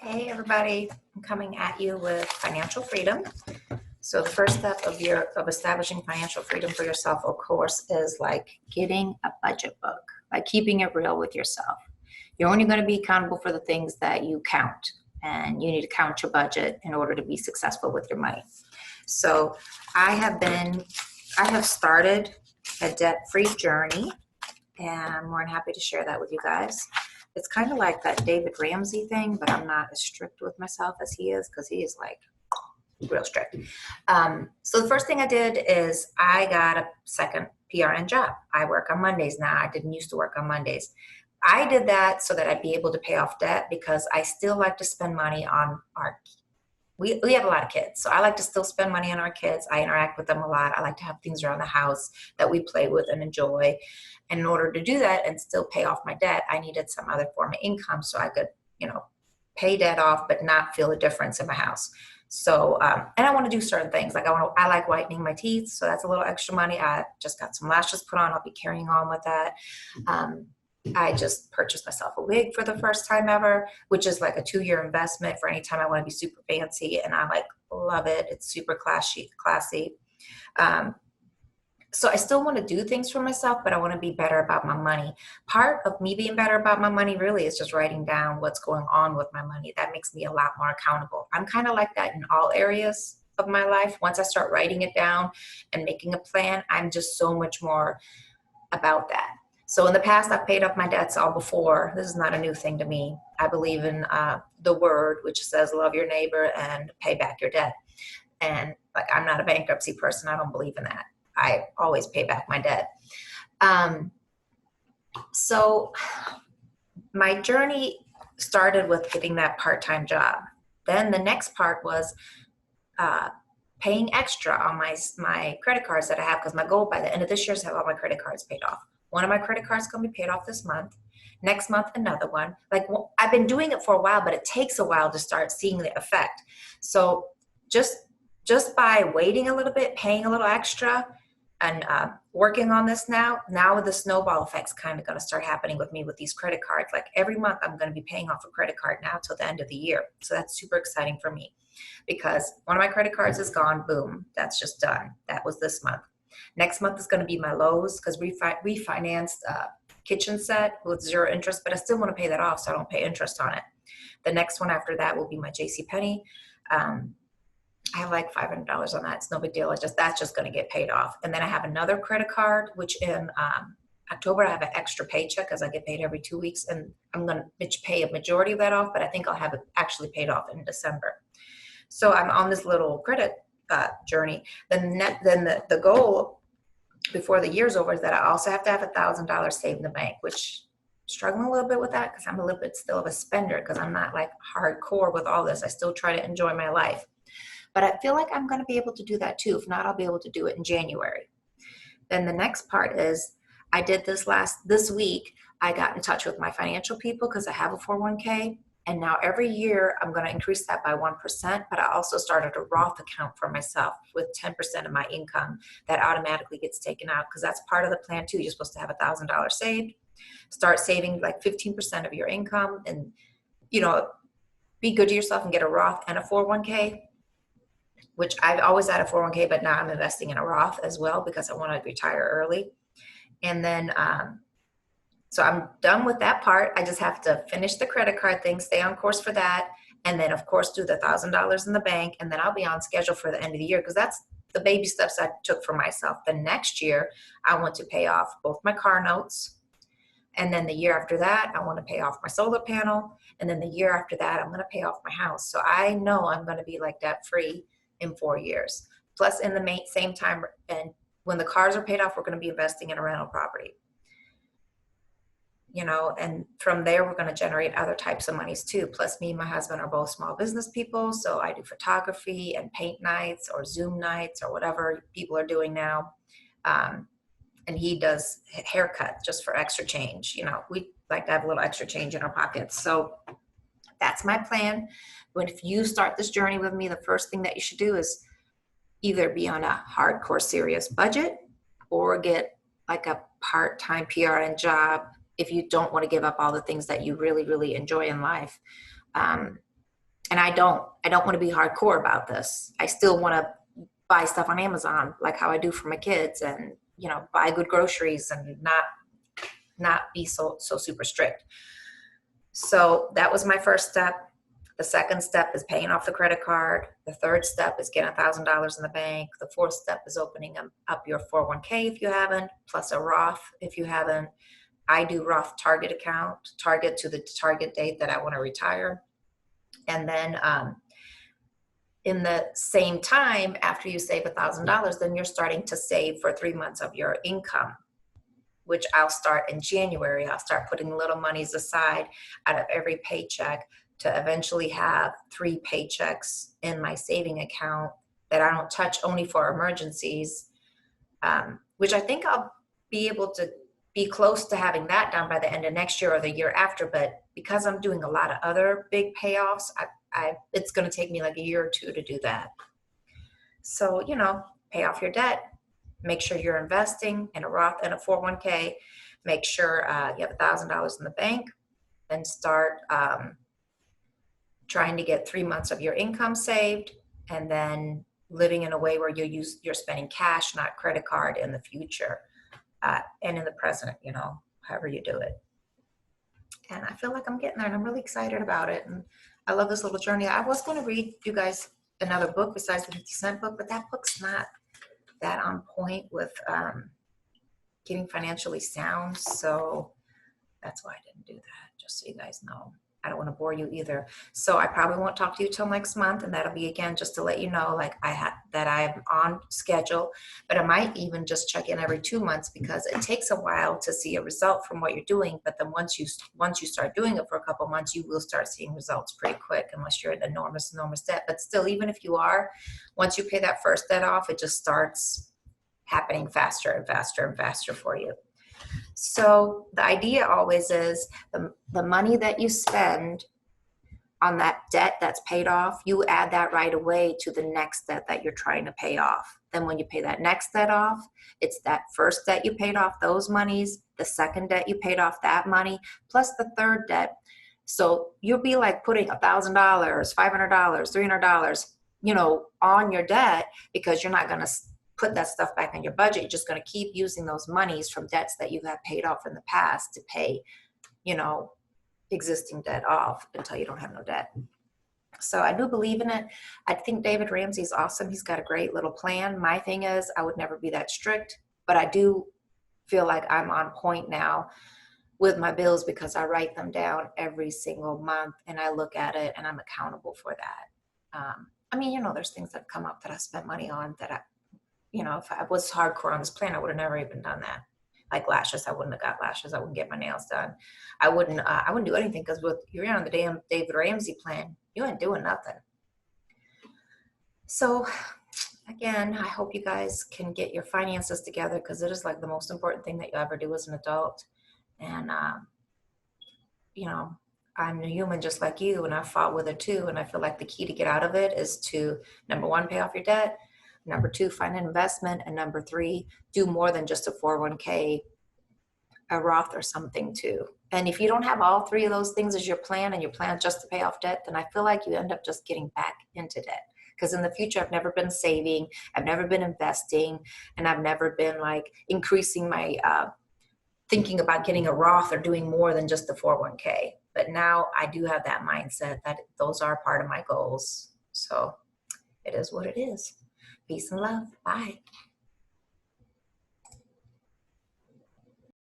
Hey everybody, I'm coming at you with financial freedom. So the first step of establishing financial freedom for yourself, of course, is like getting a budget book, like keeping it real with yourself. You're only going to be accountable for the things that you count, and you need to count your budget in order to be successful with your money. So I have started a debt-free journey, and I'm more than happy to share that with you guys. It's kind of like that David Ramsey thing, but I'm not as strict with myself as he is, because he is like real strict. So the first thing I did is I got a second PRN job. I work on Mondays now. I didn't used to work on Mondays. I did that so that I'd be able to pay off debt, because I still like to spend money on we have a lot of kids, so I like to still spend money on our kids. I interact with them a lot. I like to have things around the house that we play with and enjoy. And in order to do that and still pay off my debt, I needed some other form of income so I could, pay debt off, but not feel a difference in my house. So, and I want to do certain things. Like I like whitening my teeth, so that's a little extra money. I just got some lashes put on. I'll be carrying on with that. I just purchased myself a wig for the first time ever, which is like a 2-year investment for any time I want to be super fancy, and I love it. It's super classy. So I still want to do things for myself, but I want to be better about my money. Part of me being better about my money really is just writing down what's going on with my money. That makes me a lot more accountable. I'm kind of like that in all areas of my life. Once I start writing it down and making a plan, I'm just so much more about that. So in the past, I've paid off my debts all before. This is not a new thing to me. I believe in the word, which says love your neighbor and pay back your debt. And I'm not a bankruptcy person. I don't believe in that. I always pay back my debt. So my journey started with getting that part-time job. Then the next part was paying extra on my credit cards that I have, because my goal by the end of this year is to have all my credit cards paid off. One of my credit cards is going to be paid off this month. Next month, another one. I've been doing it for a while, but it takes a while to start seeing the effect. So just by waiting a little bit, paying a little extra, and working on this now the snowball effect's kind of going to start happening with me with these credit cards. Like every month I'm going to be paying off a credit card now till the end of the year. So that's super exciting for me, because one of my credit cards is gone. Boom, that's just done. That was this month. Next month is going to be my Lowe's, because we refinanced a kitchen set with 0 interest, but I still want to pay that off so I don't pay interest on it. The next one after that will be my JCPenney. I have like $500 on that. It's no big deal. That's just going to get paid off. And then I have another credit card, which in October I have an extra paycheck, because I get paid every 2 weeks, and I'm going to pay a majority of that off, but I think I'll have it actually paid off in December. So I'm on this little credit journey. The goal before the year's over is that I also have to have $1,000 saved in the bank, which I'm struggling a little bit with that, because I'm a little bit still of a spender, because I'm not like hardcore with all this. I still try to enjoy my life. But I feel like I'm going to be able to do that too. If not, I'll be able to do it in January. Then the next part is I did this week, I got in touch with my financial people, because I have a 401k. And now every year I'm going to increase that by 1%. But I also started a Roth account for myself with 10% of my income that automatically gets taken out, because that's part of the plan too. You're supposed to have $1,000 saved. Start saving like 15% of your income, and, be good to yourself and get a Roth and a 401k. Which I've always had a 401k, but now I'm investing in a Roth as well, because I want to retire early. And then, so I'm done with that part. I just have to finish the credit card thing, stay on course for that. And then of course do the $1,000 in the bank. And then I'll be on schedule for the end of the year, because that's the baby steps I took for myself. The next year I want to pay off both my car notes. And then the year after that, I want to pay off my solar panel. And then the year after that, I'm going to pay off my house. So I know I'm going to be like debt free in 4 years. Plus in the same time, and when the cars are paid off, we're going to be investing in a rental property. And from there, we're going to generate other types of monies too. Plus me and my husband are both small business people. So I do photography and paint nights or Zoom nights or whatever people are doing now. And he does haircut just for extra change. We like to have a little extra change in our pockets. So that's my plan. But if you start this journey with me, the first thing that you should do is either be on a hardcore serious budget, or get like a part-time PRN job if you don't want to give up all the things that you really, really enjoy in life. And I don't want to be hardcore about this. I still want to buy stuff on Amazon, like how I do for my kids, and, you know, buy good groceries and not be so super strict. So that was my first step. The second step is paying off the credit card. The third step is getting $1,000 in the bank. The fourth step is opening up your 401k if you haven't, plus a Roth if you haven't. I do Roth target account, target to the target date that I want to retire. And then in the same time, after you save $1,000, then you're starting to save for 3 months of your income, which I'll start in January. I'll start putting little monies aside out of every paycheck to eventually have 3 paychecks in my saving account that I don't touch, only for emergencies, which I think I'll be able to be close to having that done by the end of next year or the year after. But because I'm doing a lot of other big payoffs, it's going to take me like a year or 2 to do that. So, you know, pay off your debt. Make sure you're investing in a Roth and a 401k. Make sure you have $1,000 in the bank, and start trying to get 3 months of your income saved, and then living in a way where you're spending cash, not credit card, in the future and in the present, you know, however you do it. And I feel like I'm getting there, and I'm really excited about it. And I love this little journey. I was going to read you guys another book besides the 50-cent book, but that book's not that on point with getting financially sound. So that's why I didn't do that, just so you guys know. I don't want to bore you either. So I probably won't talk to you till next month, and that'll be, again, just to let you know, like, that I'm on schedule. But I might even just check in every 2 months, because it takes a while to see a result from what you're doing. But then once you start doing it for a couple months, you will start seeing results pretty quick, unless you're in enormous debt. But still, even if you are, once you pay that first debt off, it just starts happening faster and faster and faster for you. So the idea always is the money that you spend on that debt that's paid off, you add that right away to the next debt that you're trying to pay off. Then when you pay that next debt off, it's that first debt you paid off, those monies, the second debt you paid off, that money, plus the third debt. So you'll be like putting $1,000, $500, $300, you know, on your debt, because you're not going to put that stuff back in your budget. You're just going to keep using those monies from debts that you have paid off in the past to pay, you know, existing debt off until you don't have no debt. So I do believe in it. I think David Ramsey's awesome. He's got a great little plan. My thing is, I would never be that strict, but I do feel like I'm on point now with my bills, because I write them down every single month and I look at it and I'm accountable for that. I mean, you know, there's things that come up that I spent money on that you know, if I was hardcore on this plan, I would have never even done that. Like lashes, I wouldn't have got lashes. I wouldn't get my nails done. I wouldn't do anything, because you're on the damn David Ramsey plan, you ain't doing nothing. So again, I hope you guys can get your finances together, because it is like the most important thing that you ever do as an adult. And you know, I'm a human just like you, and I fought with it too. And I feel like the key to get out of it is to, number 1, pay off your debt. Number 2, find an investment. And number 3, do more than just a 401k, a Roth or something too. And if you don't have all 3 of those things as your plan, and your plan just to pay off debt, then I feel like you end up just getting back into debt. Because in the future, I've never been saving, I've never been investing, and I've never been like increasing my thinking about getting a Roth or doing more than just the 401k. But now I do have that mindset that those are part of my goals. So it is what it is. Peace and love. Bye.